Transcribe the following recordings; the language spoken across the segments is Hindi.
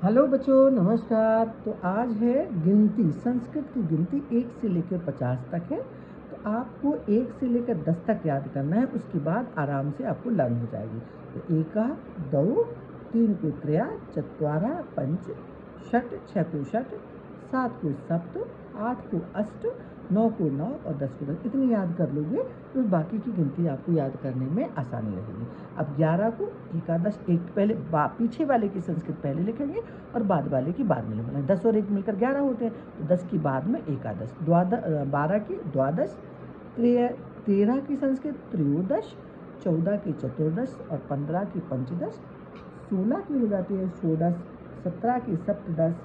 हेलो बच्चों, नमस्कार। तो आज है गिनती। संस्कृत की गिनती 1 से लेकर 50 तक है। तो आपको 1 से लेकर 10 तक याद करना है, उसके बाद आराम से आपको लर्न हो जाएगी। तो एका दो तीन को त्रया चत्वारा पंच षट छः को षट सात को सप्त आठ को अष्ट नौ को नौ और 10 को 10। इतनी याद कर लोगे तो बाकी की गिनती आपको याद करने में आसानी रहेगी। अब 11 को एकादश, एक पहले पीछे वाले की संस्कृत पहले लिखेंगे और बाद वाले की बाद में लिखेंगे। 10 और 1 मिलकर 11 होते हैं, तो 10 की बाद में एकादश, 12 की द्वादश, 13 की संस्कृत त्रयोदश, 14 की चतुर्दश और 15 की पंचदश, 16 की हो जाती है षोडश, 17 की सप्तदश,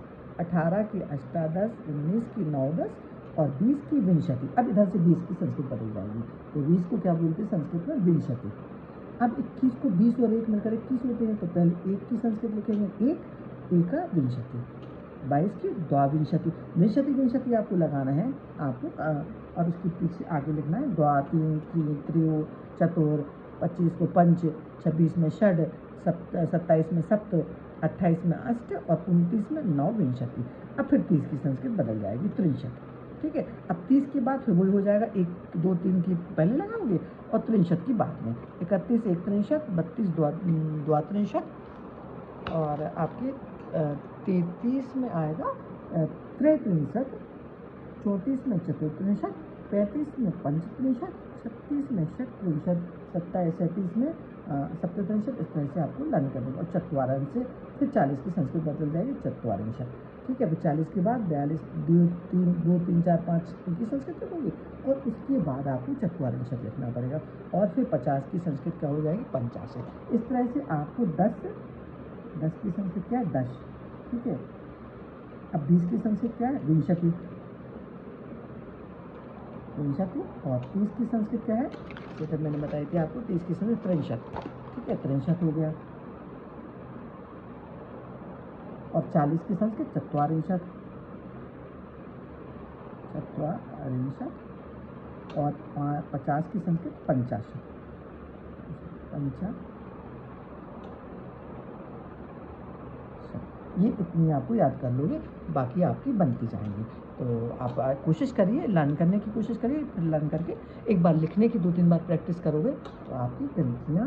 18 की अष्टादश, 19 की नवदश और 20 की विंशति। अब इधर से 20 की संस्कृत बदल जाएगी, तो 20 को क्या बोलते हैं संस्कृत में? विंशति। अब 21 को 20 और 1 मिलकर 21 होते हैं, तो पहले 1 की संस्कृत लिखेंगे एका विंशति। 22 की द्वाविंशति। विंशति आपको लगाना है आपको, और उसके पीछे आगे लिखना है द्वा, तीन, त्रयो, चतुर, 25 को पंच, 26 में षड, 27 में सप्त, 28 में अष्ट और 29 में नवविंशति। अब फिर 30 की संस्कृत बदल जाएगी त्रिंशत। ठीक है, अब 30 के बाद फिर वही हो जाएगा, 1 2 3 की पहले लगाओगे और त्रिंशत की बाद में। 31 एक त्रिंशत, 32 द्वात्रिंशत और आपके 33 में आएगा त्रैत्रिंशत, 34 में चतुर्त्रिंशत, 35 में पंचत्रिंशत, 36 में षट्त्रिंशत, 37 में सप्तत्रिंशत। इस तरह से आपको लर्न कर देंगे। और चत्वारंश से फिर 40 की संस्कृत बदल जाएगी चत्वारिंशत। ठीक है, फिर 40 के बाद 42 2 3 4 5 की संस्कृत लिखोगे और उसके बाद आपको चत्वारिंशत लिखना पड़ेगा। और फिर 50 की संस्कृत क्या हो जाएगी? 50। इस तरह से आपको 10 की संस्कृत क्या है? 10। ठीक है, अब 20 की संस्कृत क्या है? विंशति। और 30 की संस्कृत क्या है? जैसे मैंने बताई थी आपको, 30 की संस्कृत त्रिंशत। ठीक है, त्रिंशत हो गया। और 40 की संस्कृत चत्वारिंशत और 50 की संस्कृत पंचाशत। ये इतनी आपको याद कर लोगे, बाकी आपकी बनती जाएंगी। तो आप कोशिश करिए, लर्न करने की कोशिश करिए, फिर लर्न करके एक बार लिखने की 2-3 बार प्रैक्टिस करोगे तो आपकी गिनतियाँ,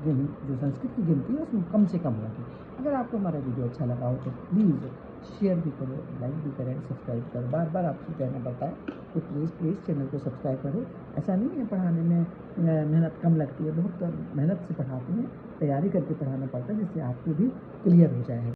जो संस्कृत की गिनती है उसमें कम से कम होगी। अगर आपको हमारा वीडियो अच्छा लगा हो तो प्लीज़ शेयर भी करो, लाइक भी करें, सब्सक्राइब करो। बार बार आपसे कहना पड़ता है तो प्लीज़ चैनल को सब्सक्राइब करो। ऐसा नहीं है पढ़ाने में मेहनत कम लगती है, बहुत मेहनत से पढ़ाते हैं, तैयारी करके पढ़ाना पड़ता है जिससे आपको भी क्लियर हो जाए।